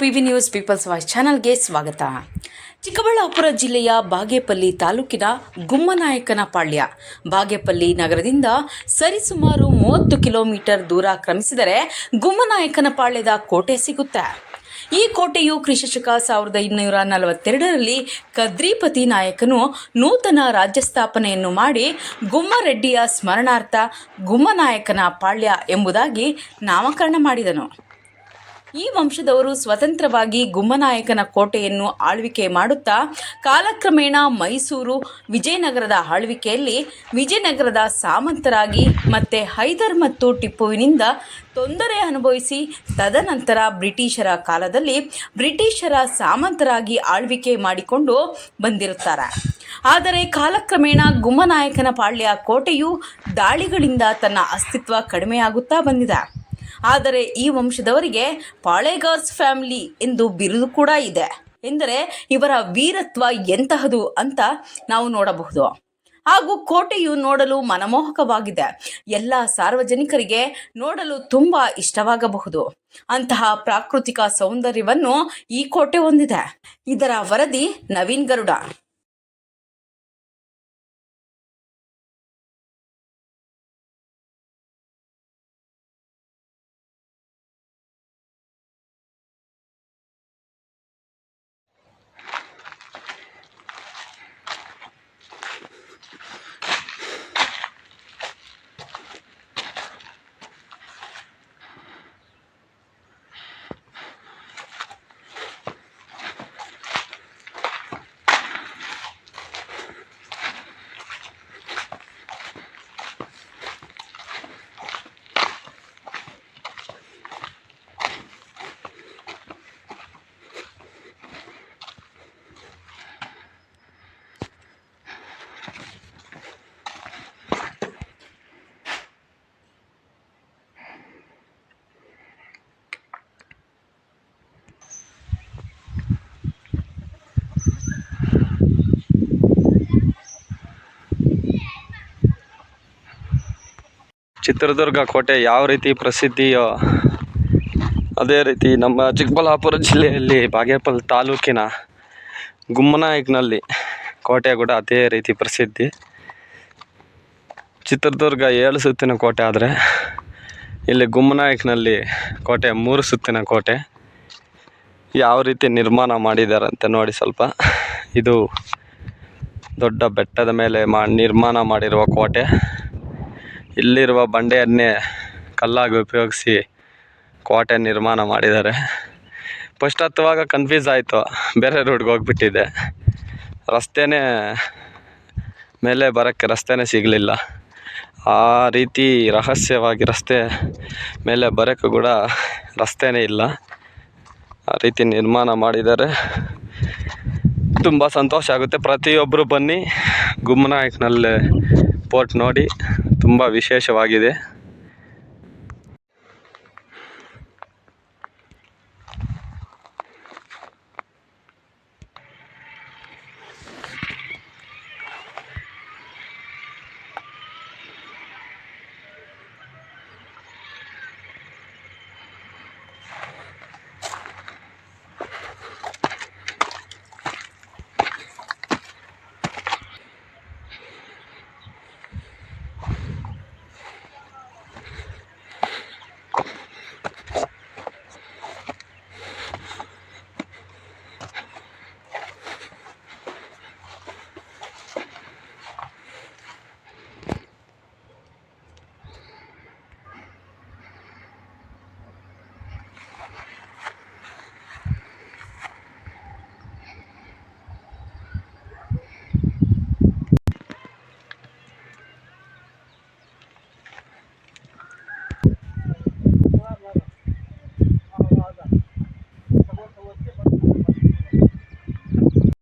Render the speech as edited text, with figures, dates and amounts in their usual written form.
PV news people's voice ಚಾನಲ್ಗೆ ಸ್ವಾಗತ. ಚಿಕ್ಕಬಳ್ಳಾಪುರ ಜಿಲ್ಲೆಯ ಬಾಗೇಪಲ್ಲಿ ತಾಲೂಕಿನ ಗುಮ್ಮನಾಯಕನಪಾಳ್ಯ ಬಾಗೇಪಲ್ಲಿ ನಗರದಿಂದ ಸರಿಸುಮಾರು 30 ಕಿಲೋಮೀಟರ್ ದೂರ ಕ್ರಮಿಸಿದರೆ ಗುಮ್ಮನಾಯಕನಪಾಳ್ಯದ ಕೋಟೆ ಸಿಗುತ್ತೆ. ಈ ಕೋಟೆಯು ಕ್ರಿಸ್ತಶಕ 1242ರಲ್ಲಿ ಕದ್ರಿಪತಿ ನಾಯಕನು ನೂತನ ರಾಜ್ಯ ಸ್ಥಾಪನೆಯನ್ನು ಮಾಡಿ ಗುಮ್ಮರೆಡ್ಡಿಯ ಸ್ಮರಣಾರ್ಥ ಗುಮ್ಮನಾಯಕನಪಾಳ್ಯ ಎಂಬುದಾಗಿ ನಾಮಕರಣ ಮಾಡಿದನು. ಈ ವಂಶದವರು ಸ್ವತಂತ್ರವಾಗಿ ಗುಮ್ಮನಾಯಕನ ಕೋಟೆಯನ್ನು ಆಳ್ವಿಕೆ ಮಾಡುತ್ತಾ ಕಾಲಕ್ರಮೇಣ ಮೈಸೂರು, ವಿಜಯನಗರದ ಆಳ್ವಿಕೆಯಲ್ಲಿ ವಿಜಯನಗರದ ಸಾಮಂತರಾಗಿ ಮತ್ತೆ ಹೈದರ್ ಮತ್ತು ಟಿಪ್ಪುವಿನಿಂದ ತೊಂದರೆ ಅನುಭವಿಸಿ ತದನಂತರ ಬ್ರಿಟಿಷರ ಕಾಲದಲ್ಲಿ ಬ್ರಿಟಿಷರ ಸಾಮಂತರಾಗಿ ಆಳ್ವಿಕೆ ಮಾಡಿಕೊಂಡು ಬಂದಿರುತ್ತಾರೆ. ಆದರೆ ಕಾಲಕ್ರಮೇಣ ಗುಮ್ಮನಾಯಕನಪಾಳ್ಯ ಕೋಟೆಯು ದಾಳಿಗಳಿಂದ ತನ್ನ ಅಸ್ತಿತ್ವ ಕಡಿಮೆಯಾಗುತ್ತಾ ಬಂದಿದೆ. ಆದರೆ ಈ ವಂಶದವರಿಗೆ ಪಾಳೆಗಾರ್ಸ್ ಫ್ಯಾಮಿಲಿ ಎಂದು ಬಿರುದು ಕೂಡ ಇದೆ. ಎಂದರೆ ಇವರ ವೀರತ್ವ ಎಂತಹದು ಅಂತ ನಾವು ನೋಡಬಹುದು. ಹಾಗೂ ಕೋಟೆಯು ನೋಡಲು ಮನಮೋಹಕವಾಗಿದೆ. ಎಲ್ಲ ಸಾರ್ವಜನಿಕರಿಗೆ ನೋಡಲು ತುಂಬ ಇಷ್ಟವಾಗಬಹುದು ಅಂತಹ ಪ್ರಾಕೃತಿಕ ಸೌಂದರ್ಯವನ್ನು ಈ ಕೋಟೆ ಹೊಂದಿದೆ. ಇದರ ವರದಿ ನವೀನ್ ಗರುಡ. ಚಿತ್ರದುರ್ಗ ಕೋಟೆ ಯಾವ ರೀತಿ ಪ್ರಸಿದ್ಧಿಯೋ ಅದೇ ರೀತಿ ನಮ್ಮ ಚಿಕ್ಕಬಳ್ಳಾಪುರ ಜಿಲ್ಲೆಯಲ್ಲಿ ಬಾಗೇಪಲ್ಲಿ ತಾಲೂಕಿನ ಗುಮ್ಮನಾಯಕನಲ್ಲಿ ಕೋಟೆ ಕೂಡ ಅದೇ ರೀತಿ ಪ್ರಸಿದ್ಧಿ. ಚಿತ್ರದುರ್ಗ 7 ಸುತ್ತಿನ ಕೋಟೆ ಆದರೆ ಇಲ್ಲಿ ಗುಮ್ಮನಾಯಕನಲ್ಲಿ ಕೋಟೆ 3 ಸುತ್ತಿನ ಕೋಟೆ. ಯಾವ ರೀತಿ ನಿರ್ಮಾಣ ಮಾಡಿದ್ದಾರೆ ಅಂತ ನೋಡಿ ಸ್ವಲ್ಪ. ಇದು ದೊಡ್ಡ ಬೆಟ್ಟದ ಮೇಲೆ ನಿರ್ಮಾಣ ಮಾಡಿರುವ ಕೋಟೆ. ಇಲ್ಲಿರುವ ಬಂಡೆಯನ್ನೇ ಕಲ್ಲಾಗಿ ಉಪಯೋಗಿಸಿ ಕೋಟೆ ನಿರ್ಮಾಣ ಮಾಡಿದ್ದಾರೆ. ಫಸ್ಟ್ ಹತ್ತುವಾಗ ಕನ್ಫ್ಯೂಸ್ ಆಯಿತು, ಬೇರೆ ರೂಟ್ಗೆ ಹೋಗ್ಬಿಟ್ಟಿದೆ. ರಸ್ತೆನೇ ಮೇಲೆ ಬರೋಕ್ಕೆ ರಸ್ತೆನೇ ಸಿಗಲಿಲ್ಲ. ಆ ರೀತಿ ರಹಸ್ಯವಾಗಿ ರಸ್ತೆ ಮೇಲೆ ಬರೋಕ್ಕೂ ಕೂಡ ರಸ್ತೆನೇ ಇಲ್ಲ. ಆ ರೀತಿ ನಿರ್ಮಾಣ ಮಾಡಿದ್ದಾರೆ. ತುಂಬ ಸಂತೋಷ ಆಗುತ್ತೆ. ಪ್ರತಿಯೊಬ್ಬರು ಬನ್ನಿ ಗುಮ್ಮನಾಯಕನಲ್ಲಿ ಫೋರ್ಟ್ ನೋಡಿ, ತುಂಬ ವಿಶೇಷವಾಗಿದೆ.